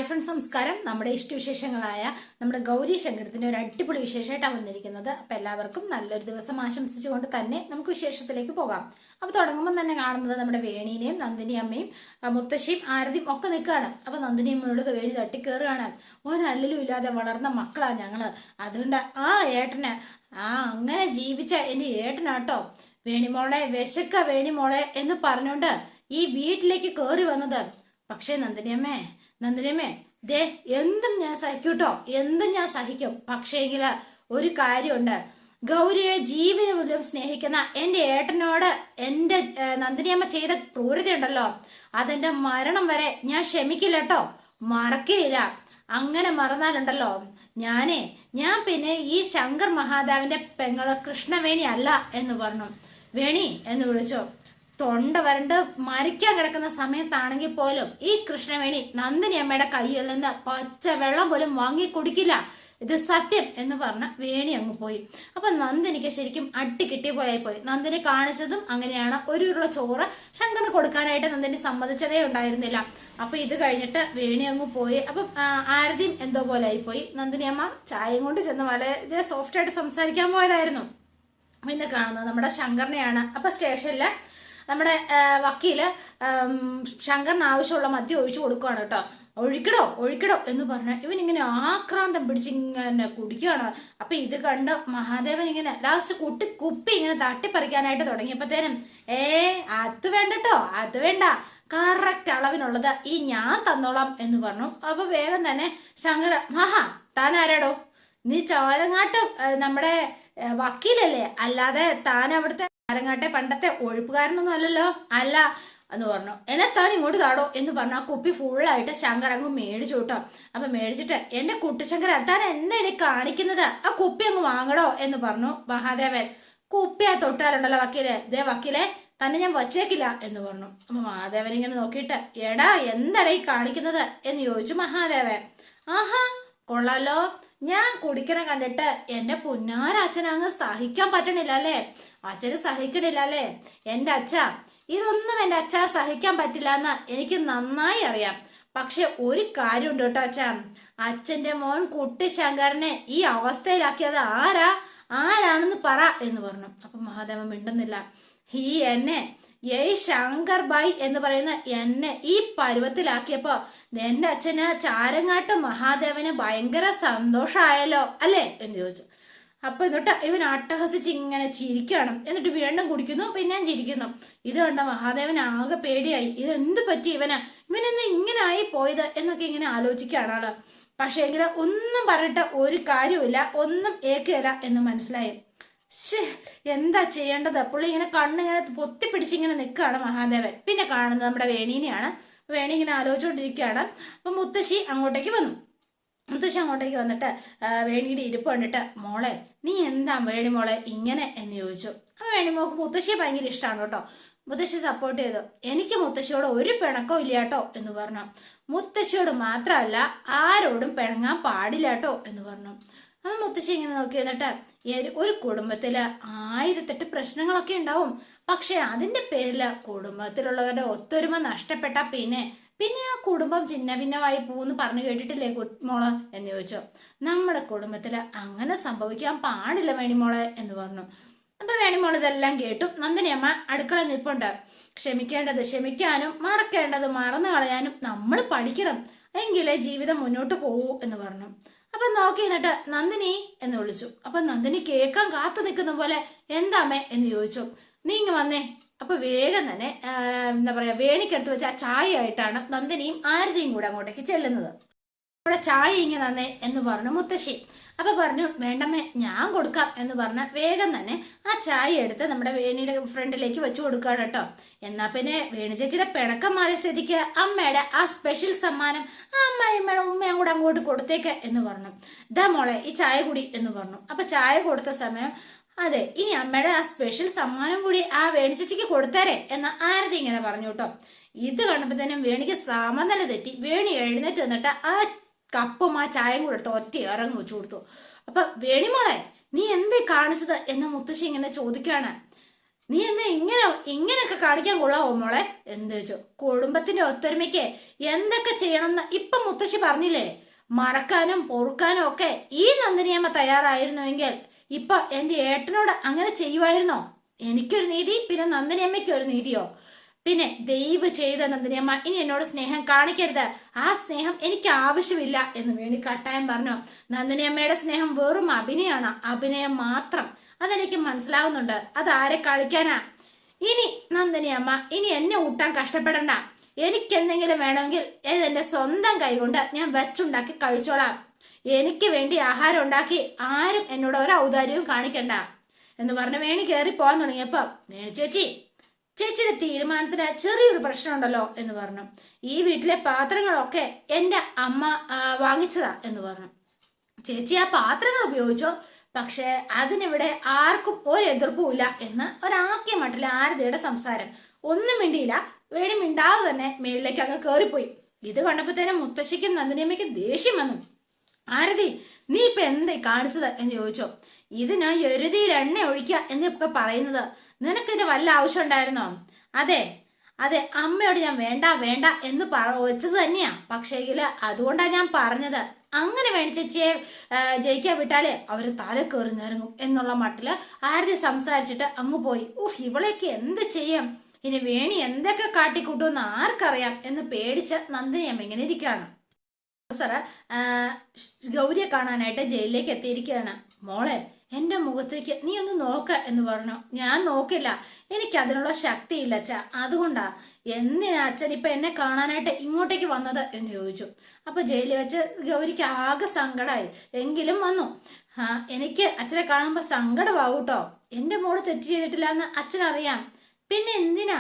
Friends നമസ്കാരം. നമ്മുടെ ഇഷ്ടവിശേഷങ്ങളായ നമ്മുടെ ഗൗരി ശങ്കരത്തിന്റെ ഒരു അടിപൊളി വിശേഷമായിട്ടാണ് വന്നിരിക്കുന്നത്. അപ്പൊ എല്ലാവർക്കും നല്ലൊരു ദിവസം ആശംസിച്ചുകൊണ്ട് തന്നെ നമുക്ക് വിശേഷത്തിലേക്ക് പോകാം. അപ്പൊ തുടങ്ങുമ്പോൾ തന്നെ കാണുന്നത് നമ്മുടെ വേണീനെയും നന്ദിനി അമ്മയും മുത്തശ്ശിയും ആരതിയും ഒക്കെ നിൽക്കുകയാണ്. അപ്പൊ നന്ദിനി അമ്മയോട് വേണി തട്ടിക്കേറുകയാണ്. ഒരല്ലലും ഇല്ലാതെ വളർന്ന മക്കളാ ഞങ്ങള്, അതുകൊണ്ട് ആ ഏട്ടന് അങ്ങനെ ജീവിച്ച എന്റെ ഏട്ടനാട്ടോ വേണിമോളെ വിശക്ക വേണിമോളെ എന്ന് പറഞ്ഞുകൊണ്ട് ഈ വീട്ടിലേക്ക് കയറി വന്നത്. പക്ഷേ നന്ദിനിയമ്മേ ദേ എന്തും ഞാൻ സഹിക്കൂട്ടോ, എന്തും ഞാൻ സഹിക്കും. പക്ഷേങ്കില് ഒരു കാര്യമുണ്ട്, ഗൗരിയെ ജീവന് പോലും സ്നേഹിക്കുന്ന എന്റെ ഏട്ടനോട് എന്റെ നന്ദിനിയമ്മ ചെയ്ത ക്രൂരതയുണ്ടല്ലോ, അതെന്റെ മരണം വരെ ഞാൻ ക്ഷമിക്കില്ല കേട്ടോ, മറക്കേയില്ല. അങ്ങനെ മറന്നാലുണ്ടല്ലോ ഞാൻ പിന്നെ ഈ ശങ്കർ മഹാദേവന്റെ പെങ്ങള് കൃഷ്ണവേണി അല്ല എന്ന് പറഞ്ഞു. വേണി എന്ന് വിളിച്ചോ. തൊണ്ട വരണ്ട് മരിക്കാൻ കിടക്കുന്ന സമയത്താണെങ്കിൽ പോലും ഈ കൃഷ്ണവേണി നന്ദിനി അമ്മയുടെ കയ്യിൽ നിന്ന് പച്ച വെള്ളം പോലും വാങ്ങി കുടിക്കില്ല, ഇത് സത്യം എന്ന് പറഞ്ഞ വേണി അങ്ങ് പോയി. അപ്പൊ നന്ദിനിക്ക് ശരിക്കും അട്ടി കിട്ടിയ പോലെ പോയി. നന്ദിനി കാണിച്ചതും അങ്ങനെയാണ്. ഒരു ഉരുള ചോറ് ശങ്കറിന് കൊടുക്കാനായിട്ട് നന്ദിനി സമ്മതിച്ചതേ ഉണ്ടായിരുന്നില്ല. അപ്പൊ ഇത് കഴിഞ്ഞിട്ട് വേണി അങ്ങ് പോയി. അപ്പം ആരതിയും എന്തോ പോലെ ആയിപ്പോയി. നന്ദിനി അമ്മ ചായയും കൊണ്ട് ചെന്ന് വളരെ സോഫ്റ്റ് ആയിട്ട് സംസാരിക്കാൻ പോയതായിരുന്നു. ഇന്ന് കാണുന്നത് നമ്മുടെ ശങ്കറിനെയാണ്. അപ്പൊ സ്റ്റേഷനില് നമ്മുടെ വക്കീല് ശങ്കറിന് ആവശ്യമുള്ള മദ്യം ഒഴിച്ചു കൊടുക്കുകയാണ് കേട്ടോ. ഒഴിക്കടോ എന്ന് പറഞ്ഞ ഇവൻ ഇങ്ങനെ ആക്രാന്തം പിടിച്ചിങ്ങനെ കുടിക്കുകയാണ്. അപ്പൊ ഇത് കണ്ട് മഹാദേവൻ ഇങ്ങനെ ലാസ്റ്റ് കുപ്പി ഇങ്ങനെ തട്ടിപ്പറിക്കാനായിട്ട് തുടങ്ങിയപ്പോഴത്തേനും അത് വേണ്ടട്ടോ, അത് വേണ്ട, കറക്റ്റ് അളവിനുള്ളത് ഈ ഞാൻ തന്നോളാം എന്ന് പറഞ്ഞു. അപ്പൊ വേഗം തന്നെ ശങ്കര താൻ ആരാടോ, നീ ചോരങ്ങാട്ട് നമ്മുടെ വക്കീലല്ലേ, അല്ലാതെ താൻ അവിടുത്തെ ചോരങ്ങാട്ടെ പണ്ടത്തെ ഒഴുപ്പുകാരനൊന്നും അല്ലല്ലോ. അല്ല എന്ന് പറഞ്ഞു. എന്നെ താൻ ഇങ്ങോട്ട് താടോ എന്ന് പറഞ്ഞു. ആ കുപ്പി ഫുള്ളായിട്ട് ശങ്കർ അങ്ങ് മേടിച്ചു കേട്ടോ. അപ്പൊ മേടിച്ചിട്ട് എന്റെ കുട്ടിശങ്കര താൻ എന്താണ് കാണിക്കുന്നത്, ആ കുപ്പി അങ്ങ് വാങ്ങടോ എന്ന് പറഞ്ഞു മഹാദേവൻ. കുപ്പിയാ തൊട്ടാലുണ്ടല്ലോ വക്കീലെ, ദേ വക്കീലെ തന്നെ ഞാൻ വച്ചേക്കില്ല എന്ന് പറഞ്ഞു. അപ്പൊ മഹാദേവൻ ഇങ്ങനെ നോക്കിയിട്ട് എടാ എന്താടാ ഈ കാണിക്കുന്നത് എന്ന് ചോദിച്ചു മഹാദേവൻ. കൊള്ളാലോ, ഞാൻ കുടിക്കണ കണ്ടിട്ട് എന്റെ പുന്നാര അച്ഛനങ്ങ് സഹിക്കാൻ പറ്റണില്ല അല്ലേ, അച്ഛന് സഹിക്കണില്ല അല്ലേ. എന്റെ അച്ഛ ഇതൊന്നും എന്റെ അച്ഛ സഹിക്കാൻ പറ്റില്ല എന്ന് എനിക്ക് നന്നായി അറിയാം. പക്ഷെ ഒരു കാര്യമുണ്ട് കേട്ടോ അച്ഛ, അച്ഛന്റെ മോൻ കുട്ടി ശങ്കരനെ ഈ അവസ്ഥയിലാക്കിയത് ആരാണെന്ന് പറ എന്ന് പറഞ്ഞു. അപ്പൊ മഹാദേവൻ മിണ്ടുന്നില്ല. ശങ്കർ ബായ് എന്ന് പറയുന്ന എന്നെ ഈ പരുവത്തിലാക്കിയപ്പോ എന്റെ അച്ഛന് ചാരങ്ങാട്ട് മഹാദേവന് ഭയങ്കര സന്തോഷമായല്ലോ അല്ലേ എന്ന് ചോദിച്ചു. അപ്പൊ എന്നിട്ട് ഇവൻ അട്ടഹസിച്ച് ഇങ്ങനെ ചിരിക്കണം. എന്നിട്ട് വീണ്ടും കുടിക്കുന്നു, പിന്നെയും ചിരിക്കുന്നു. ഇത് കണ്ട മഹാദേവൻ ആകെ പേടിയായി. ഇതെന്ത് പറ്റി ഇവനെന്ന് ഇങ്ങനെ ആയി പോയത് എന്നൊക്കെ ഇങ്ങനെ ആലോചിക്കുകയാണ് ആള്. പക്ഷെ എങ്കിലും ഒന്നും പറഞ്ഞിട്ട് ഒരു കാര്യമില്ല, ഒന്നും ഏക്കുകയില്ല എന്ന് മനസ്സിലായി. എന്താ ചെയ്യേണ്ടത്? പുള്ളി ഇങ്ങനെ കണ്ണിങ്ങനെ പൊത്തിപ്പിടിച്ചിങ്ങനെ നിൽക്കുകയാണ് മഹാദേവൻ. പിന്നെ കാണുന്നത് നമ്മുടെ വേണീനെയാണ്. വേണി ഇങ്ങനെ ആലോചിച്ചുകൊണ്ടിരിക്കുകയാണ്. അപ്പൊ മുത്തശ്ശി അങ്ങോട്ടേക്ക് വന്നു. മുത്തശ്ശി അങ്ങോട്ടേക്ക് വന്നിട്ട് വേണിയുടെ ഇരിപ്പ് കണ്ടിട്ട് മോളെ നീ എന്താ വേണി മോളെ ഇങ്ങനെ എന്ന് ചോദിച്ചു. അപ്പൊ വേണിമോക്ക് മുത്തശ്ശിയെ ഭയങ്കര ഇഷ്ടമാണ് കേട്ടോ. മുത്തശ്ശി സപ്പോർട്ട് ചെയ്തു. എനിക്ക് മുത്തശ്ശിയോട് ഒരു പിണക്കവും ഇല്ല കേട്ടോ എന്ന് പറഞ്ഞു. മുത്തശ്ശിയോട് മാത്രമല്ല ആരോടും പിണങ്ങാൻ പാടില്ല കേട്ടോ എന്ന് പറഞ്ഞു. അപ്പൊ മുത്തശ്ശി ഇങ്ങനെ നോക്കി എന്നിട്ട് ഒരു കുടുംബത്തില് 1008 പ്രശ്നങ്ങളൊക്കെ ഉണ്ടാവും. പക്ഷെ അതിന്റെ പേരില് കുടുംബത്തിലുള്ളവരുടെ ഒത്തൊരുമ നഷ്ടപ്പെട്ട പിന്നെ ആ കുടുംബം ചിന്ന ഭിന്നമായി പോകുന്നു പറഞ്ഞു കേട്ടിട്ടില്ലേ മോള് എന്ന് ചോദിച്ചു. നമ്മുടെ കുടുംബത്തില് അങ്ങനെ സംഭവിക്കാൻ പാടില്ല വേണിമോളെ എന്ന് പറഞ്ഞു. അപ്പൊ വേണിമോൾ ഇതെല്ലാം കേട്ടു. നന്ദിനി അമ്മ അടുക്കള നിൽപ്പുണ്ട്. ക്ഷമിക്കേണ്ടത് ക്ഷമിക്കാനും മറക്കേണ്ടത് മറന്നു കളയാനും നമ്മൾ പഠിക്കണം, എങ്കിലേ ജീവിതം മുന്നോട്ട് പോകൂ എന്ന് പറഞ്ഞു. അപ്പൊ നോക്കി എന്നിട്ട് നന്ദിനി എന്ന് വിളിച്ചു. അപ്പൊ നന്ദിനി കേൾക്കാൻ കാത്തു നിൽക്കുന്ന പോലെ എന്താമ്മേ എന്ന് ചോദിച്ചു. നീ ഇങ്ങ് വന്നേ. അപ്പൊ വേഗം തന്നെ എന്താ പറയാ വേണിക്കെടുത്ത് വെച്ച ആ ചായ ആയിട്ടാണ് നന്ദിനിയും ആരതിയും കൂടെ അങ്ങോട്ടേക്ക് ചെല്ലുന്നത്. അവിടെ ചായ ഇങ്ങനെ തന്നേ എന്ന് പറഞ്ഞു മുത്തശ്ശി. അപ്പൊ പറഞ്ഞു വേണ്ടമ്മേ ഞാൻ കൊടുക്കാം എന്ന് പറഞ്ഞ വേഗം തന്നെ ആ ചായ എടുത്ത് നമ്മുടെ വേണിയുടെ ഫ്രണ്ടിലേക്ക് വെച്ചു കൊടുക്കുകയാണ് കേട്ടോ. എന്നാ പിന്നെ വേണി ചേച്ചിയുടെ പിണക്കം മാറിയ സ്ഥിതിക്ക് അമ്മയുടെ ആ സ്പെഷ്യൽ സമ്മാനം ആ അമ്മയുടെ ഉമ്മയും കൂടെ അങ്ങോട്ട് കൊടുത്തേക്ക് എന്ന് പറഞ്ഞു. ഇതാ മോളെ ഈ ചായ കൂടി എന്ന് പറഞ്ഞു. അപ്പൊ ചായ കൊടുത്ത സമയം അതെ ഇനി അമ്മയുടെ ആ സ്പെഷ്യൽ സമ്മാനം കൂടി ആ വേണി ചേച്ചിക്ക് കൊടുത്തേരെ എന്ന് ആരതി ഇങ്ങനെ പറഞ്ഞു കേട്ടോ. ഇത് കണ്ടപ്പോഴത്തേനും വേണിക്ക് സമനില തെറ്റി. വേണി എഴുന്നേറ്റ് വന്നിട്ട് ആ കപ്പും ആ ചായയും കൂടെ എടുത്ത് ഒറ്റ ഇറങ്ങി വെച്ചു കൊടുത്തു. അപ്പൊ വേണിമോളെ നീ എന്തേ കാണിച്ചത് എന്ന് മുത്തശ്ശി ഇങ്ങനെ ചോദിക്കുകയാണ്. നീ എന്നാ ഇങ്ങനെയൊക്കെ കാണിക്കാൻ കൊള്ളാവോ മോളെ എന്ന് ചോദിച്ചു. കുടുംബത്തിന്റെ ഒത്തൊരുമയ്ക്ക് എന്തൊക്കെ ചെയ്യണമെന്ന് ഇപ്പൊ മുത്തശ്ശി പറഞ്ഞില്ലേ? മറക്കാനും പൊറുക്കാനും ഒക്കെ ഈ നന്ദിനിയമ്മ തയ്യാറായിരുന്നുവെങ്കിൽ ഇപ്പൊ എന്റെ ഏട്ടനോട് അങ്ങനെ ചെയ്യുമായിരുന്നോ? എനിക്കൊരു നീതി, പിന്നെ നന്ദിനിയമ്മയ്ക്ക് ഒരു നീതിയോ? പിന്നെ ദയവ് ചെയ്ത നന്ദിനിയമ്മ ഇനി എന്നോട് സ്നേഹം കാണിക്കരുത്, ആ സ്നേഹം എനിക്ക് ആവശ്യമില്ല എന്ന് വേണി കട്ടായം പറഞ്ഞു. നന്ദിനിയമ്മയുടെ സ്നേഹം വെറും അഭിനയമാണ്, അഭിനയം മാത്രം. അതെനിക്ക് മനസ്സിലാവുന്നുണ്ട്. അതാരെ കളിക്കാനാ? ഇനി നന്ദിനിയമ്മ ഇനി എന്നെ ഊട്ടാൻ കഷ്ടപ്പെടണ്ട. എനിക്ക് എന്തെങ്കിലും വേണമെങ്കിൽ എന്റെ സ്വന്തം കൈകൊണ്ട് ഞാൻ വെച്ചുണ്ടാക്കി കഴിച്ചോളാം. എനിക്ക് വേണ്ടി ആഹാരം ഉണ്ടാക്കി ആരും എന്നോട് ഒരു ഔദാര്യവും കാണിക്കണ്ട എന്ന് പറഞ്ഞ് വേണി കയറി പോകാൻ തുടങ്ങിയപ്പോ വേണി ചേച്ചിയുടെ തീരുമാനത്തിന് ചെറിയൊരു പ്രശ്നമുണ്ടല്ലോ എന്ന് പറഞ്ഞു. ഈ വീട്ടിലെ പാത്രങ്ങളൊക്കെ എന്റെ അമ്മ വാങ്ങിച്ചതാ എന്ന് പറഞ്ഞു. ചേച്ചി ആ പാത്രങ്ങൾ ഉപയോഗിച്ചോ, പക്ഷെ അതിനിവിടെ ആർക്കും ഒരു എതിർപ്പുമില്ല എന്ന് ഒരാക്കിയ മട്ടിലെ ആരതിയുടെ സംസാരം. ഒന്നും മിണ്ടിയില്ല. വേണി മിണ്ടാതെ തന്നെ മേളിലേക്ക് അങ്ങ് കയറിപ്പോയി. ഇത് കണ്ടപ്പോഴത്തേനും മുത്തശ്ശിക്കും നന്ദിനിയമ്മയ്ക്കും ദേഷ്യം വന്നു. ആരതി, നീ ഇപ്പൊ എന്തേ കാണിച്ചത് എന്ന് ചോദിച്ചോ. ഇതിന് എരുതിയിൽ എണ്ണ ഒഴിക്കുക എന്നിപ്പൊ പറയുന്നത് നിനക്കിതിന് വല്ല ആവശ്യം ഉണ്ടായിരുന്നോ? അതെ അതെ, അമ്മയോട് ഞാൻ വേണ്ട വേണ്ട എന്ന് വെച്ചത് തന്നെയാ. പക്ഷേങ്കില് അതുകൊണ്ടാ ഞാൻ പറഞ്ഞത്, അങ്ങനെ വേണി ചേച്ചിയെ ജയിക്കാൻ വിട്ടാലേ അവര് തല കയറി നിറങ്ങും എന്നുള്ള മട്ടില് ആരതി സംസാരിച്ചിട്ട് അങ്ങ് പോയി. ഇവളെയൊക്കെ എന്ത് ചെയ്യും? ഇനി വേണി എന്തൊക്കെ കാട്ടിക്കൂട്ടുമെന്ന് ആർക്കറിയാം എന്ന് പേടിച്ച് നന്ദിനിയമ്മ ഇങ്ങനെ ഇരിക്കുകയാണ്. സാറ് ഗൗരിയെ കാണാനായിട്ട് ജയിലിലേക്ക് എത്തിയിരിക്കുകയാണ്. മോളെ, എന്റെ മുഖത്തേക്ക് നീ ഒന്ന് നോക്ക എന്ന് പറഞ്ഞു. ഞാൻ നോക്കില്ല, എനിക്ക് അതിനുള്ള ശക്തിയില്ല അച്ഛ, അതുകൊണ്ടാ. എന്തിനാ അച്ഛൻ ഇപ്പൊ എന്നെ കാണാനായിട്ട് ഇങ്ങോട്ടേക്ക് വന്നത് എന്ന് ചോദിച്ചു. അപ്പൊ ജയിലിൽ വെച്ച് ഗൗരിക്ക് ആകെ സങ്കടമായി. എങ്കിലും വന്നു. എനിക്ക് അച്ഛനെ കാണുമ്പോ സങ്കടമാവൂട്ടോ. എന്റെ മോള് തെറ്റ് ചെയ്തിട്ടില്ല എന്ന് അച്ഛനറിയാം. പിന്നെ എന്തിനാ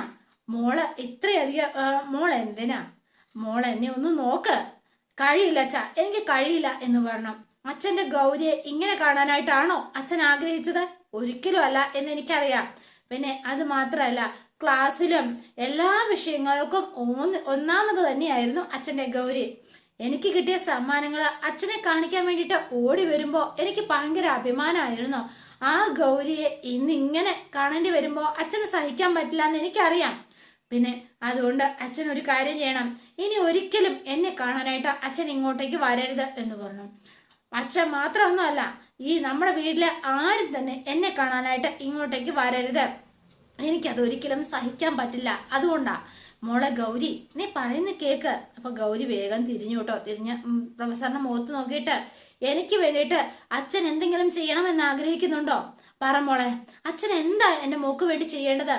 മോള് ഇത്രയധികം? മോളെന്തിനാ? മോളെന്നെ ഒന്ന് നോക്ക്. കഴിയില്ല അച്ഛ, എനിക്ക് കഴിയില്ല എന്ന് പറഞ്ഞു. അച്ഛന്റെ ഗൗരിയെ ഇങ്ങനെ കാണാനായിട്ടാണോ അച്ഛൻ ആഗ്രഹിച്ചത്? ഒരിക്കലും അല്ല എന്ന് എനിക്കറിയാം. പിന്നെ അത് മാത്രമല്ല, ക്ലാസ്സിലും എല്ലാ വിഷയങ്ങൾക്കും ഒന്നാമത് തന്നെയായിരുന്നു അച്ഛന്റെ ഗൗരി. എനിക്ക് കിട്ടിയ സമ്മാനങ്ങൾ അച്ഛനെ കാണിക്കാൻ വേണ്ടിയിട്ട് ഓടി വരുമ്പോ എനിക്ക് ഭയങ്കര അഭിമാനമായിരുന്നു. ആ ഗൗരിയെ ഇന്നിങ്ങനെ കാണേണ്ടി വരുമ്പോ അച്ഛന് സഹിക്കാൻ പറ്റില്ല എന്ന് എനിക്കറിയാം. പിന്നെ അതുകൊണ്ട് അച്ഛൻ ഒരു കാര്യം ചെയ്യണം, ഇനി ഒരിക്കലും എന്നെ കാണാനായിട്ട് അച്ഛൻ ഇങ്ങോട്ടേക്ക് വരരുത് എന്ന് പറഞ്ഞു. അച്ഛൻ മാത്രമൊന്നുമല്ല, ഈ നമ്മുടെ വീട്ടിലെ ആരും തന്നെ എന്നെ കാണാനായിട്ട് ഇങ്ങോട്ടേക്ക് വരരുത്. എനിക്കത് ഒരിക്കലും സഹിക്കാൻ പറ്റില്ല. അതുകൊണ്ടാ. മോളെ ഗൗരി, നീ പറയുന്ന കേക്ക്. അപ്പൊ ഗൗരി വേഗം തിരിഞ്ഞു കേട്ടോ. തിരിഞ്ഞ് പ്രൊഫസറിന്റെ മുഖത്ത് നോക്കിയിട്ട്, എനിക്ക് വേണ്ടിയിട്ട് അച്ഛൻ എന്തെങ്കിലും ചെയ്യണമെന്ന് ആഗ്രഹിക്കുന്നുണ്ടോ? പറ മോളെ, അച്ഛൻ എന്താ എന്റെ മോക്ക് വേണ്ടി ചെയ്യേണ്ടത്?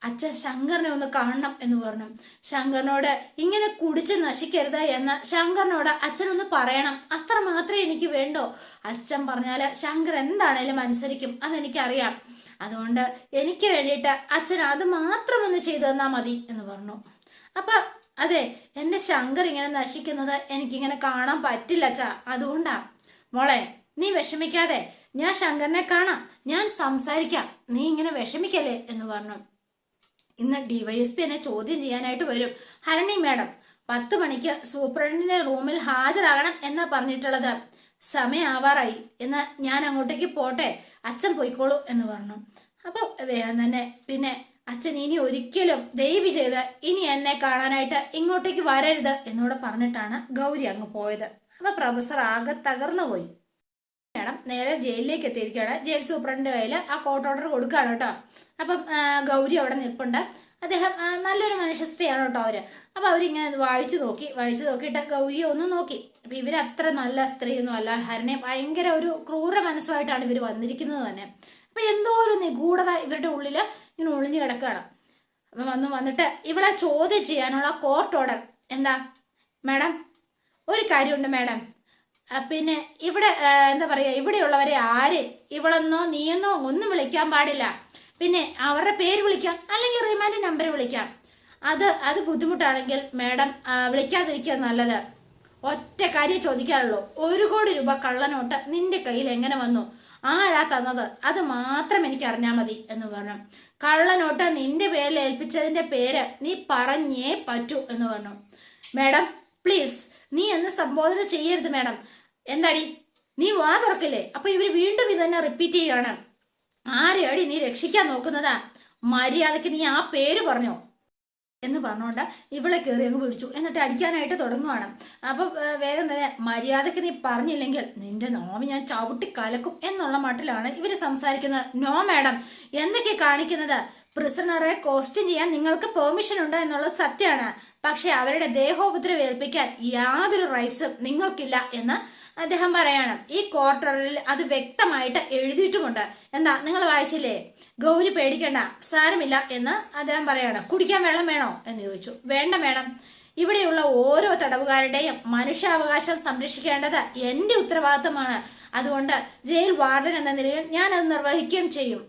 അച്ഛൻ ശങ്കറിനെ ഒന്ന് കാണണം എന്ന് പറഞ്ഞു. ശങ്കറിനോട് ഇങ്ങനെ കുടിച്ച് നശിക്കരുത് എന്ന് ശങ്കറിനോട് അച്ഛനൊന്ന് പറയണം. അത്ര മാത്രമേ എനിക്ക് വേണ്ടോ? അച്ഛൻ പറഞ്ഞാല് ശങ്കർ എന്താണേലും അനുസരിക്കും, അതെനിക്കറിയാം. അതുകൊണ്ട് എനിക്ക് വേണ്ടിയിട്ട് അച്ഛൻ അത് മാത്രം ഒന്ന് ചെയ്തു തന്നാ മതി എന്ന് പറഞ്ഞു. അപ്പൊ അതെ, എന്റെ ശങ്കർ ഇങ്ങനെ നശിക്കുന്നത് എനിക്കിങ്ങനെ കാണാൻ പറ്റില്ല അച്ഛാ, അതുകൊണ്ടാ. മോളെ, നീ വിഷമിക്കാതെ, ഞാൻ ശങ്കറിനെ കാണാം, ഞാൻ സംസാരിക്കാം, നീ ഇങ്ങനെ വിഷമിക്കല്ലേ എന്ന് പറഞ്ഞു. ഇന്ന് DYSP എന്നെ ചോദ്യം ചെയ്യാനായിട്ട് വരും. ഹരണി മാഡം 10 മണിക്ക് സൂപ്രണ്ടിന്റെ റൂമിൽ ഹാജരാകണം എന്നാ പറഞ്ഞിട്ടുള്ളത്. സമയം ആവാറായി, എന്നാ ഞാൻ അങ്ങോട്ടേക്ക് പോട്ടെ, അച്ഛൻ പോയിക്കോളൂ എന്ന് പറഞ്ഞു. അപ്പൊ വേഗം തന്നെ പിന്നെ അച്ഛൻ ഇനി ഒരിക്കലും ദയവ് ചെയ്ത് ഇനി എന്നെ കാണാനായിട്ട് ഇങ്ങോട്ടേക്ക് വരരുത് എന്നോട് പറഞ്ഞിട്ടാണ് ഗൗരി അങ്ങ് പോയത്. അപ്പൊ പ്രൊഫസർ ആകെ തകർന്നു പോയി. മാഡം നേരെ ജയിലിലേക്ക് എത്തിയിരിക്കുകയാണ്. ജയിൽ സൂപ്രണ്ടിന്റെ കയ്യിൽ ആ കോർട്ട് ഓർഡർ കൊടുക്കുകയാണ് കേട്ടോ. അപ്പം ഗൗരി അവിടെ നിൽപ്പുണ്ട്. അദ്ദേഹം നല്ലൊരു മനുഷ്യസ്ത്രീയാണ് കേട്ടോ അവര്. അപ്പൊ അവരിങ്ങനെ വായിച്ചു നോക്കിയിട്ട് ഗൗരിയെ ഒന്ന് നോക്കി. അപ്പൊ ഇവരത്ര നല്ല സ്ത്രീയൊന്നും അല്ല. ഹരനെ ഭയങ്കര ഒരു ക്രൂര മനസ്സുമായിട്ടാണ് ഇവർ വന്നിരിക്കുന്നത് തന്നെ. അപ്പൊ എന്തോ ഒരു നിഗൂഢത ഇവരുടെ ഉള്ളില് ഇങ്ങനെ ഒളിഞ്ഞു കിടക്കുകയാണ്. അപ്പൊ വന്നിട്ട് ഇവളെ ചോദ്യം ചെയ്യാനുള്ള കോർട്ട് ഓർഡർ എന്താ മാഡം? ഒരു കാര്യമുണ്ട് മാഡം, പിന്നെ ഇവിടെ എന്താ പറയാ, ഇവിടെയുള്ളവരെ ആര് ഇവളെന്നോ നീയെന്നോ ഒന്നും വിളിക്കാൻ പാടില്ല. പിന്നെ അവരുടെ പേര് വിളിക്കാം, അല്ലെങ്കിൽ റിമാൻഡ് നമ്പർ വിളിക്കാം. അത് ബുദ്ധിമുട്ടാണെങ്കിൽ മാഡം വിളിക്കാതിരിക്കുക നല്ലത്. ഒറ്റ കാര്യം ചോദിക്കാറുള്ളൂ, 1 കോടി രൂപ കള്ളനോട്ട് നിന്റെ കയ്യിൽ എങ്ങനെ വന്നു? ആരാ തന്നത്? അത് മാത്രം എനിക്ക് അറിഞ്ഞാൽ മതി എന്ന് പറഞ്ഞു. കള്ളനോട്ട് നിന്റെ പേരിൽ ഏൽപ്പിച്ചതിന്റെ പേര് നീ പറഞ്ഞേ പറ്റൂ എന്ന് പറഞ്ഞു. മാഡം പ്ലീസ്, നീ എന്ന് സംബോധന ചെയ്യരുത് മാഡം. എന്താടി നീ വാ തുറക്കില്ലേ? അപ്പൊ ഇവര് വീണ്ടും ഇതന്നെ റിപ്പീറ്റ് ചെയ്യാണ്. ആരെയാടി നീ രക്ഷിക്കാൻ നോക്കുന്നതാ? മര്യാദയ്ക്ക് നീ ആ പേര് പറഞ്ഞോ എന്ന് പറഞ്ഞോണ്ട് ഇവളെ കയറി അങ്ങ് പിടിച്ചു. എന്നിട്ട് അടിക്കാനായിട്ട് തുടങ്ങുവാണ്. അപ്പൊ വേഗം തന്നെ മര്യാദയ്ക്ക് നീ പറഞ്ഞില്ലെങ്കിൽ നിന്റെ നോവി ഞാൻ ചവിട്ടി കലക്കും എന്നുള്ള മട്ടിലാണ് ഇവര് സംസാരിക്കുന്നത്. നോ മാഡം, എന്തൊക്കെ കാണിക്കുന്നത്? പ്രിസണറെ ക്വസ്റ്റ്യൻ ചെയ്യാൻ നിങ്ങൾക്ക് പെർമിഷൻ ഉണ്ട് എന്നുള്ളത് സത്യമാണ്. പക്ഷെ അവരുടെ ദേഹോപദ്രവം ഏൽപ്പിക്കാൻ യാതൊരു റൈറ്റ്സും നിങ്ങൾക്കില്ല എന്ന് അദ്ദേഹം പറയാണ്. ഈ ക്വാർട്ടറിൽ അത് വ്യക്തമായിട്ട് എഴുതിയിട്ടുമുണ്ട്. എന്താ നിങ്ങൾ വായിച്ചില്ലേ? ഗൗരി പേടിക്കണ്ട, സാരമില്ല എന്ന് അദ്ദേഹം പറയാണ്. കുടിക്കാൻ വെള്ളം വേണോ എന്ന് ചോദിച്ചു. വേണ്ട മേഡം, ഇവിടെയുള്ള ഓരോ തടവുകാരുടെയും മനുഷ്യാവകാശം സംരക്ഷിക്കേണ്ടത് എന്റെ ഉത്തരവാദിത്തമാണ്. അതുകൊണ്ട് ജയിൽ വാർഡൻ എന്ന നിലയിൽ ഞാൻ അത് നിർവഹിക്കുകയും ചെയ്യും.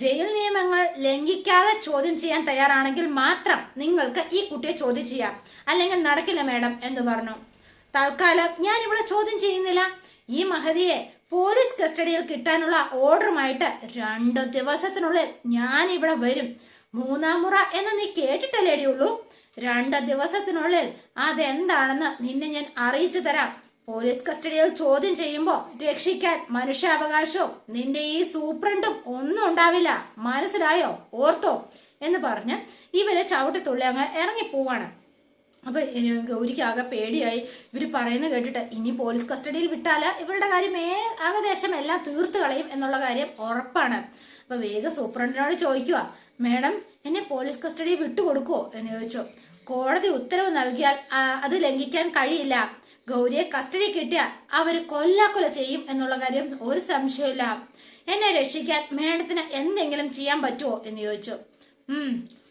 ജയിൽ നിയമങ്ങൾ ലംഘിക്കാതെ ചോദ്യം ചെയ്യാൻ തയ്യാറാണെങ്കിൽ മാത്രം നിങ്ങൾക്ക് ഈ കുട്ടിയെ ചോദ്യം ചെയ്യാം, അല്ലെങ്കിൽ നടക്കില്ല മേഡം എന്ന് പറഞ്ഞു. തൽക്കാലം ഞാൻ ഇവിടെ ചോദ്യം ചെയ്യുന്നില്ല. ഈ മഹതിയെ പോലീസ് കസ്റ്റഡിയിൽ കിട്ടാനുള്ള ഓർഡറുമായിട്ട് 2 ദിവസത്തിനുള്ളിൽ ഞാൻ ഇവിടെ വരും. 3-ാം മുറ എന്ന് നീ കേട്ടിട്ടല്ലേടിയുള്ളൂ. 2 ദിവസത്തിനുള്ളിൽ അതെന്താണെന്ന് നിന്നെ ഞാൻ അറിയിച്ചു തരാം. പോലീസ് കസ്റ്റഡിയിൽ ചോദ്യം ചെയ്യുമ്പോൾ രക്ഷിക്കാൻ മനുഷ്യാവകാശവും നിന്റെ ഈ സൂപ്രണ്ടും ഒന്നും ഉണ്ടാവില്ല. മനസ്സിലായോ? ഓർത്തോ എന്ന് പറഞ്ഞ് ഇവരെ ചവിട്ടിത്തുള്ളി അങ്ങ് ഇറങ്ങിപ്പോവാണ്. അപ്പൊ ഗൗരിക്ക് ആകെ പേടിയായി. ഇവര് പറയുന്നത് കേട്ടിട്ട് ഇനി പോലീസ് കസ്റ്റഡിയിൽ വിട്ടാല് ഇവരുടെ കാര്യം ഏകദേശം എല്ലാം തീർത്ത് കളയും എന്നുള്ള കാര്യം ഉറപ്പാണ്. അപ്പൊ വേഗം സൂപ്രണ്ടിനോട് ചോദിക്കുക, മേഡം എന്നെ പോലീസ് കസ്റ്റഡിയിൽ വിട്ടുകൊടുക്കുവോ എന്ന് ചോദിച്ചു. കോടതി ഉത്തരവ് നൽകിയാൽ അത് ലംഘിക്കാൻ കഴിയില്ല. ഗൗരിയെ കസ്റ്റഡി കിട്ടിയാൽ അവര് കൊല്ലാക്കൊല ചെയ്യും എന്നുള്ള കാര്യം ഒരു സംശയമില്ല. എന്നെ രക്ഷിക്കാൻ മേഡത്തിന് എന്തെങ്കിലും ചെയ്യാൻ പറ്റുമോ എന്ന് ചോദിച്ചു.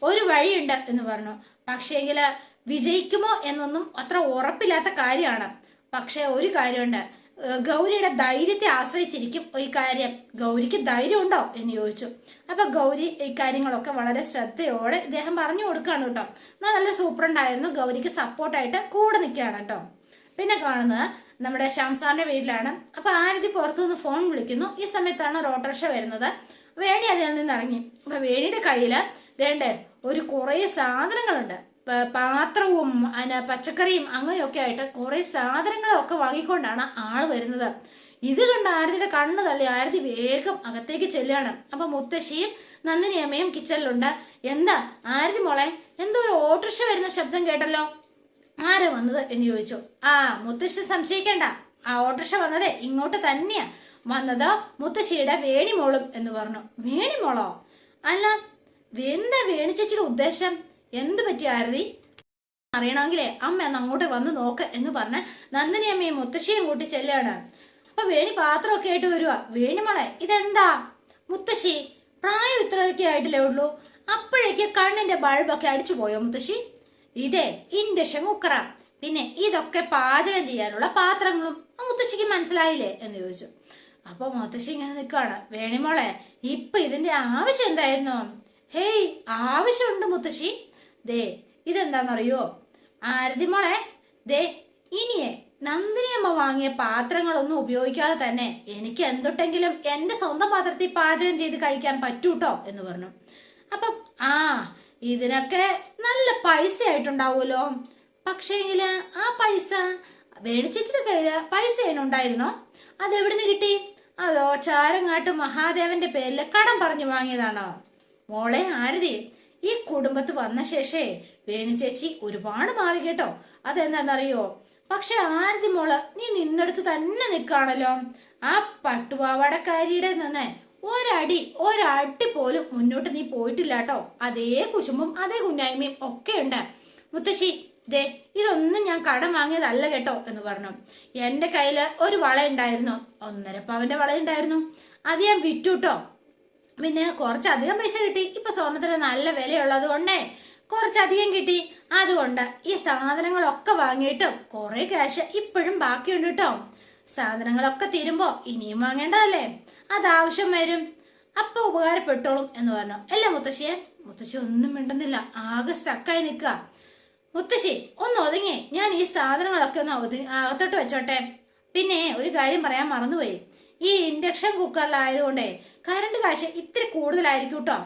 ഒരു വഴിയുണ്ട് എന്ന് പറഞ്ഞു. പക്ഷേങ്കില് വിജയിക്കുമോ എന്നൊന്നും അത്ര ഉറപ്പില്ലാത്ത കാര്യമാണ്. പക്ഷെ ഒരു കാര്യമുണ്ട്, ഗൗരിയുടെ ധൈര്യത്തെ ആശ്രയിച്ചിരിക്കും ഈ കാര്യം. ഗൗരിക്ക് ധൈര്യം ഉണ്ടോ എന്ന് ചോദിച്ചു. അപ്പൊ ഗൗരി ഈ കാര്യങ്ങളൊക്കെ വളരെ ശ്രദ്ധയോടെ ഇദ്ദേഹം പറഞ്ഞു കൊടുക്കാണ് കേട്ടോ. നല്ല സൂപ്രണ്ടായിരുന്നു, ഗൗരിക്ക് സപ്പോർട്ടായിട്ട് കൂടെ നിൽക്കുകയാണ് കേട്ടോ. പിന്നെ കാണുന്നത് നമ്മുടെ ഷംസാറിന്റെ വീട്ടിലാണ്. അപ്പൊ ആരതി പുറത്തുനിന്ന് ഫോൺ വിളിക്കുന്നു. ഈ സമയത്താണ് ഒരു ഓട്ടോറിക്ഷ വരുന്നത്. വേണി അതിൽ നിന്ന് ഇറങ്ങി. അപ്പൊ വേണിയുടെ കയ്യില് വേണ്ടേ ഒരു കുറെ സാധനങ്ങളുണ്ട്. പാത്രവും പച്ചക്കറിയും അങ്ങനെയൊക്കെ ആയിട്ട് കുറെ സാധനങ്ങളൊക്കെ വാങ്ങിക്കൊണ്ടാണ് ആള് വരുന്നത്. ഇത് കണ്ട് ആരതിയുടെ കണ്ണ് തള്ളി. ആരതി വേഗം അകത്തേക്ക് ചെല്ലുകയാണ്. അപ്പൊ മുത്തശ്ശിയും നന്ദിനി അമ്മയും കിച്ചണിലുണ്ട്. എന്താ ആരതി മോളെ, എന്തോ ഒരു ഓട്ടോറിക്ഷ വരുന്ന ശബ്ദം കേട്ടല്ലോ, ആരാ വന്നത് എന്ന് ചോദിച്ചു. മുത്തശ്ശി സംശയിക്കണ്ട, ആ ഓട്ടോറിക്ഷ വന്നതേ ഇങ്ങോട്ട് തന്നെയാ വന്നത്, മുത്തശ്ശിയുടെ വേണിമോളും എന്ന് പറഞ്ഞു. വേണിമോളോ? അല്ല, എന്താ വേണി ചേച്ചിയുടെ ഉദ്ദേശം? എന്ത് പറ്റി ആരതി? അറിയണമെങ്കിലേ അമ്മ എന്ന് അങ്ങോട്ട് വന്ന് നോക്ക് എന്ന് പറഞ്ഞ് നന്ദിനി അമ്മയും മുത്തശ്ശിയും കൂട്ടി ചെല്ലാണ്. അപ്പൊ വേണി പാത്രമൊക്കെ ആയിട്ട് വരുവാ. വേണിമോളെ ഇതെന്താ? മുത്തശ്ശി പ്രായം ഇത്രയൊക്കെ ആയിട്ടില്ലേ ഉള്ളൂ, അപ്പോഴേക്ക് കണ്ണിന്റെ ബൾബൊക്കെ അടിച്ചു പോയോ മുത്തശ്ശി? ഇതേ ഇൻഡക്ഷൻ കുക്കറാ, പിന്നെ ഇതൊക്കെ പാചകം ചെയ്യാനുള്ള പാത്രങ്ങളും മുത്തശ്ശിക്ക് മനസ്സിലായില്ലേ എന്ന് ചോദിച്ചു. അപ്പൊ മുത്തശ്ശി ഇങ്ങനെ നിൽക്കാണ്. വേണിമോളെ ഇപ്പൊ ഇതിന്റെ ആവശ്യം എന്തായിരുന്നു? ഹേയ്, ആവശ്യമുണ്ട് മുത്തശ്ശി. ദേ ഇതെന്താന്നറിയോ ആരതി മോളെ, ദേ ഇനിയേ നന്ദിനി അമ്മ വാങ്ങിയ പാത്രങ്ങളൊന്നും ഉപയോഗിക്കാതെ തന്നെ എനിക്ക് എന്തൊട്ടെങ്കിലും എന്റെ സ്വന്തം പാത്രത്തിൽ പാചകം ചെയ്ത് കഴിക്കാൻ പറ്റൂട്ടോ എന്ന് പറഞ്ഞു. അപ്പം ഇതിനൊക്കെ നല്ല പൈസ ആയിട്ടുണ്ടാവുമല്ലോ. പക്ഷേങ്കില് ആ പൈസ വേണിച്ചിട്ട് കയ്യില് പൈസ അതിനുണ്ടായിരുന്നോ? അതെവിടുന്ന് കിട്ടി? അതോ ചാരങ്ങാട്ട് മഹാദേവന്റെ പേരില് കടം പറഞ്ഞു വാങ്ങിയതാണോ? മോളെ ആരതി, ഈ കുടുംബത്ത് വന്ന ശേഷേ വേണി ചേച്ചി ഒരുപാട് മാറി കേട്ടോ. അതെന്താന്നറിയോ? പക്ഷെ ആരതി മോള് നീ നിന്നെടുത്ത് തന്നെ നിൽക്കാണല്ലോ. ആ പട്ടുപാവാടക്കാരിയുടെ നിന്ന് ഒരടി പോലും മുന്നോട്ട് നീ പോയിട്ടില്ല കേട്ടോ. അതേ കുശുമ്പും അതേ കുഞ്ഞായ്മയും ഒക്കെ ഉണ്ട്. മുത്തശ്ശി ദേ ഇതൊന്നും ഞാൻ കടം വാങ്ങിയതല്ല കേട്ടോ എന്ന് പറഞ്ഞു. എന്റെ കയ്യില് ഒരു വള ഉണ്ടായിരുന്നു, 1.5 പവന്റെ വള ഉണ്ടായിരുന്നു. അത് ഞാൻ വിറ്റുട്ടോ. പിന്നെ കുറച്ചധികം പൈസ കിട്ടി. ഇപ്പൊ സ്വർണത്തിന് നല്ല വിലയുള്ളത് കൊണ്ടേ കുറച്ചധികം കിട്ടി. അതുകൊണ്ട് ഈ സാധനങ്ങളൊക്കെ വാങ്ങിയിട്ടും കുറെ ക്യാഷ് ഇപ്പോഴും ബാക്കിയുണ്ട് കേട്ടോ. സാധനങ്ങളൊക്കെ തീരുമ്പോ ഇനിയും വാങ്ങേണ്ടതല്ലേ, അതാവശ്യം വരും, അപ്പൊ ഉപകാരപ്പെട്ടോളും എന്ന് പറഞ്ഞു. അല്ല മുത്തശ്ശിയെ? മുത്തശ്ശി ഒന്നും മിണ്ടുന്നില്ല, ആകെ സ്റ്റക്കായി നിൽക്കുക. മുത്തശ്ശി ഒന്ന് ഒതുങ്ങി, ഞാൻ ഈ സാധനങ്ങളൊക്കെ ഒന്ന് അകത്തോട്ട് വെച്ചോട്ടെ. പിന്നെ ഒരു കാര്യം പറയാൻ മറന്നുപോയി, ഈ ഇൻഡക്ഷൻ കുക്കറിലായതുകൊണ്ടേ കറണ്ട് കാശ് ഇത്തിരി കൂടുതലായിരിക്കും കേട്ടോ.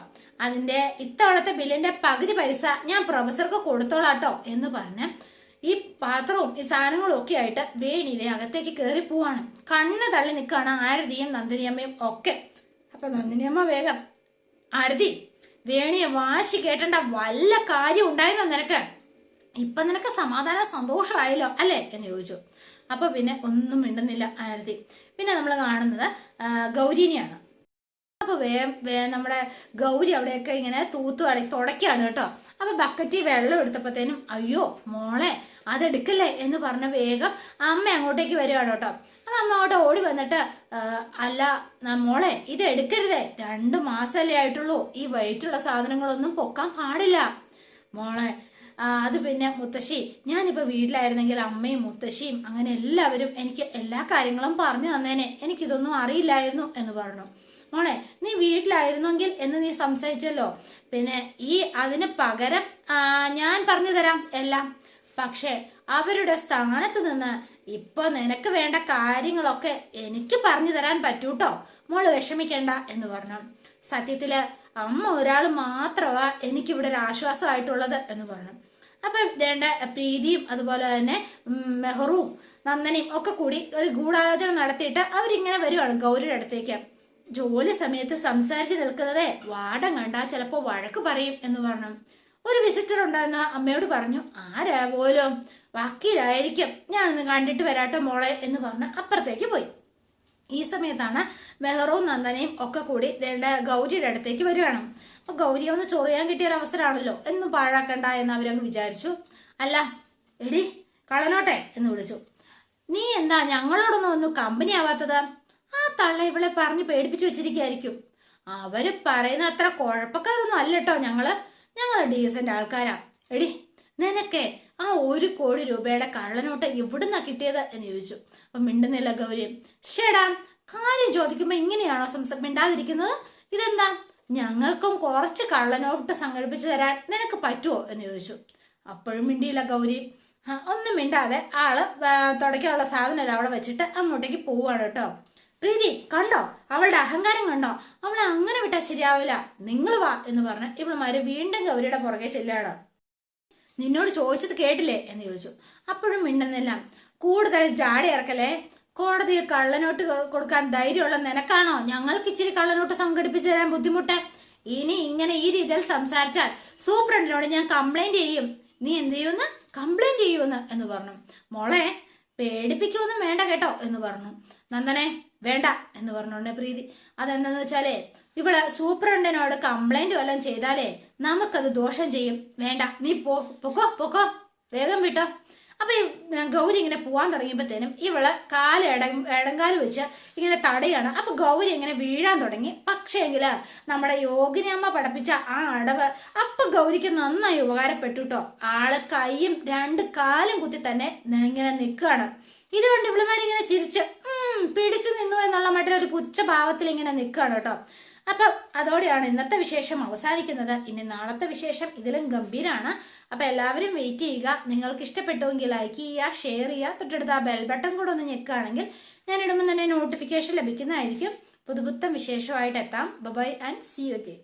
അതിന്റെ ഇത്തവണത്തെ ബില്ലിന്റെ പകുതി പൈസ ഞാൻ പ്രൊഫസർക്ക് കൊടുത്തോളാട്ടോ എന്ന് പറഞ്ഞ് ഈ പാത്രവും ഈ സാധനങ്ങളും ഒക്കെ ആയിട്ട് വേണിയിലെ അകത്തേക്ക് കയറി പോവാണ്. കണ്ണ് തള്ളി നിൽക്കുകയാണ് ആരതിയും നന്ദിനിയമ്മയും ഒക്കെ. അപ്പൊ നന്ദിനിയമ്മ വേഗം, ആരതി വേണിയെ വാശി കേട്ടണ്ട വല്ല കാര്യം ഉണ്ടായിരുന്നോ നിനക്ക്? ഇപ്പൊ നിനക്ക് സമാധാനം സന്തോഷമായല്ലോ അല്ലേ എന്ന് ചോദിച്ചു. അപ്പൊ പിന്നെ ഒന്നും മിണ്ടുന്നില്ല ആരതി. പിന്നെ നമ്മൾ കാണുന്നത് ഗൗരിനെയാണ്. അപ്പൊ നമ്മുടെ ഗൗരി അവിടെയൊക്കെ ഇങ്ങനെ തുടക്കാണ് കേട്ടോ. അപ്പൊ ബക്കറ്റിൽ വെള്ളം എടുത്തപ്പോഴത്തേനും അയ്യോ മോളെ അതെടുക്കല്ലേ എന്ന് പറഞ്ഞ വേഗം അമ്മ അങ്ങോട്ടേക്ക് വരികയാണ് കേട്ടോ. അത് അമ്മ അങ്ങോട്ട് ഓടി വന്നിട്ട് അല്ല മോളെ ഇത് എടുക്കരുതേ, 2 മാസമല്ലേ ആയിട്ടുള്ളൂ, ഈ വെയിറ്റുള്ള സാധനങ്ങളൊന്നും പൊക്കാൻ പാടില്ല മോളെ. അത് പിന്നെ മുത്തശ്ശി, ഞാനിപ്പോ വീട്ടിലായിരുന്നെങ്കിൽ അമ്മയും മുത്തശ്ശിയും അങ്ങനെ എല്ലാവരും എനിക്ക് എല്ലാ കാര്യങ്ങളും പറഞ്ഞു തന്നേനെ, എനിക്കിതൊന്നും അറിയില്ലായിരുന്നു എന്ന് പറഞ്ഞു. മോളെ നീ വീട്ടിലായിരുന്നെങ്കിൽ എന്ന് നീ സംസാരിച്ചല്ലോ, പിന്നെ അതിന് പകരം ഞാൻ പറഞ്ഞു തരാം എല്ലാം. പക്ഷെ അവരുടെ സ്ഥാനത്ത് നിന്ന് ഇപ്പൊ നിനക്ക് വേണ്ട കാര്യങ്ങളൊക്കെ എനിക്ക് പറഞ്ഞു തരാൻ പറ്റൂട്ടോ, മോള് വിഷമിക്കണ്ട എന്ന് പറഞ്ഞു. സത്യത്തില് അമ്മ ഒരാൾ മാത്രമാ എനിക്കിവിടെ ഒരു ആശ്വാസമായിട്ടുള്ളത് എന്ന് പറഞ്ഞു. അപ്പൊ വേണ്ട പ്രീതിയും അതുപോലെ തന്നെ മെഹറും നന്ദനയും ഒക്കെ കൂടി ഒരു ഗൂഢാലോചന നടത്തിയിട്ട് അവരിങ്ങനെ വരുവാണ് ഗൗരിയുടെ അടുത്തേക്ക്. ജോലി സമയത്ത് സംസാരിച്ച് നിൽക്കുന്നതേ വാടം കണ്ടാ ചിലപ്പോ വഴക്ക് പറയും എന്ന് പറഞ്ഞു. ഒരു വിസിറ്റർ ഉണ്ടായിരുന്ന അമ്മയോട് പറഞ്ഞു, ആരാ പോലും വക്കീലായിരിക്കും, ഞാനൊന്ന് കണ്ടിട്ട് വരാട്ടോ മോളെ എന്ന് പറഞ്ഞ് അപ്പുറത്തേക്ക് പോയി. ഈ സമയത്താണ് മെഹറും നന്ദനയും ഒക്കെ കൂടി ഗൗരിയുടെ അടുത്തേക്ക് വരികയാണ്. അപ്പൊ ഗൗരിയെ ഒന്ന് ചൊറിയാൻ കിട്ടിയ ഒരു അവസരമാണല്ലോ, എന്നും പാഴാക്കണ്ട എന്ന് അവരങ്ങ് വിചാരിച്ചു. അല്ല എടി കളനോട്ടെ എന്ന് വിളിച്ചു, നീ എന്താ ഞങ്ങളോടൊന്നും കമ്പനി ആവാത്തത്? ആ തള്ള ഇവളെ പറഞ്ഞ് പേടിപ്പിച്ചു വെച്ചിരിക്കുകയായിരിക്കും. അവര് പറയുന്ന അത്ര കുഴപ്പക്കാരൊന്നും അല്ലട്ടോ, ഞങ്ങള് ഡീസന്റ് ആൾക്കാരാ. എടി നിനക്കെ ആ 1 കോടി രൂപയുടെ കള്ളനോട്ട് എവിടുന്നാ കിട്ടിയത് എന്ന് ചോദിച്ചു. അപ്പൊ മിണ്ടുന്നില്ല ഗൗരി. ഷേടാ, കാര്യം ചോദിക്കുമ്പോ ഇങ്ങനെയാണോ മിണ്ടാതിരിക്കുന്നത്? ഇതെന്താ, ഞങ്ങൾക്കും കുറച്ച് കള്ളനോട്ട് സംഘടിപ്പിച്ചു തരാൻ നിനക്ക് പറ്റുമോ എന്ന് ചോദിച്ചു. അപ്പോഴും മിണ്ടിയില്ല ഗൗരി. ഒന്നും മിണ്ടാതെ ആള് തുടക്കാനുള്ള സാധനം അവിടെ വെച്ചിട്ട് അങ്ങോട്ടേക്ക് പോവാണ് കേട്ടോ. പ്രീതി കണ്ടോ അവളുടെ അഹങ്കാരം കണ്ടോ, അവളെ അങ്ങനെ വിട്ടാൽ ശരിയാവില്ല, നിങ്ങൾ വാ എന്ന് പറഞ്ഞ് ഇവളുമാര് വീണ്ടും ഗൗരിയുടെ പുറകെ ചെല്ലാണ്. നിന്നോട് ചോദിച്ചത് കേട്ടില്ലേ എന്ന് ചോദിച്ചു. അപ്പോഴും മിണ്ടുന്നില്ല. കൂടുതൽ ജാടി ഇറക്കല്ലേ, കോടതിയിൽ കള്ളനോട്ട് കൊടുക്കാൻ ധൈര്യമുള്ള നിനക്കാണോ ഞങ്ങൾക്ക് ഇച്ചിരി കള്ളനോട്ട് സംഘടിപ്പിച്ചു തരാൻ ബുദ്ധിമുട്ട്? ഇനി ഇങ്ങനെ ഈ രീതിയിൽ സംസാരിച്ചാൽ സൂപ്രണ്ടിനോട് ഞാൻ കംപ്ലൈന്റ് ചെയ്യും. നീ എന്ത് ചെയ്യുമെന്ന്? കംപ്ലൈന്റ് ചെയ്യുമെന്ന് എന്ന് പറഞ്ഞു. മോളെ പേടിപ്പിക്കൊന്നും വേണ്ട കേട്ടോ എന്ന് പറഞ്ഞു. നന്ദനെ വേണ്ട എന്ന് പറഞ്ഞോണ്ട് പ്രീതി. അതെന്താന്ന് വെച്ചാലേ ഇവള് സൂപ്രണ്ടിനോട് കംപ്ലൈന്റ് വല്ലതും ചെയ്താലേ നമുക്കത് ദോഷം ചെയ്യും. വേണ്ട, നീ പൊക്കോ വേഗം വിട്ടോ. അപ്പൊ ഈ ഗൗരി ഇങ്ങനെ പോവാൻ തുടങ്ങിയപ്പോഴത്തേനും ഇവള് ഇടങ്കാല് വെച്ച് ഇങ്ങനെ തടയാണ്. അപ്പൊ ഗൗരി ഇങ്ങനെ വീഴാൻ തുടങ്ങി. പക്ഷേങ്കില് നമ്മുടെ യോഗിനി അമ്മ പഠിപ്പിച്ച ആ അടവ് അപ്പൊ ഗൗരിക്ക് നന്നായി ഉപകാരപ്പെട്ടു കേട്ടോ. ആള് കൈയും 2 കാലും കുത്തി തന്നെ ഇങ്ങനെ നിൽക്കുകയാണ്. ഇതുകൊണ്ട് ഇവളുമാരിങ്ങനെ ചിരിച്ച് പിടിച്ചു നിന്നു എന്നുള്ള മറ്റൊരു പുച്ഛഭാവത്തിൽ ഇങ്ങനെ നിൽക്കുകയാണ് കേട്ടോ. അപ്പൊ അതോടെയാണ് ഇന്നത്തെ വിശേഷം അവസാനിക്കുന്നത്. ഇനി നാളത്തെ വിശേഷം ഇതിലും ഗംഭീരാണ്. അപ്പൊ എല്ലാവരും വെയിറ്റ് ചെയ്യുക. നിങ്ങൾക്ക് ഇഷ്ടപ്പെട്ടുവെങ്കിൽ ലൈക്ക് ചെയ്യുക, ഷെയർ ചെയ്യുക, തൊട്ടടുത്ത് ആ ബെൽ ബട്ടൺ കൂടെ ഒന്ന് ഞെക്കുകയാണെങ്കിൽ ഞാൻ ഇടുമ്പോൾ തന്നെ നോട്ടിഫിക്കേഷൻ ലഭിക്കുന്നതായിരിക്കും. പുതുപുത്തൻ വിശേഷമായിട്ട് എത്താം. Bye and see you again.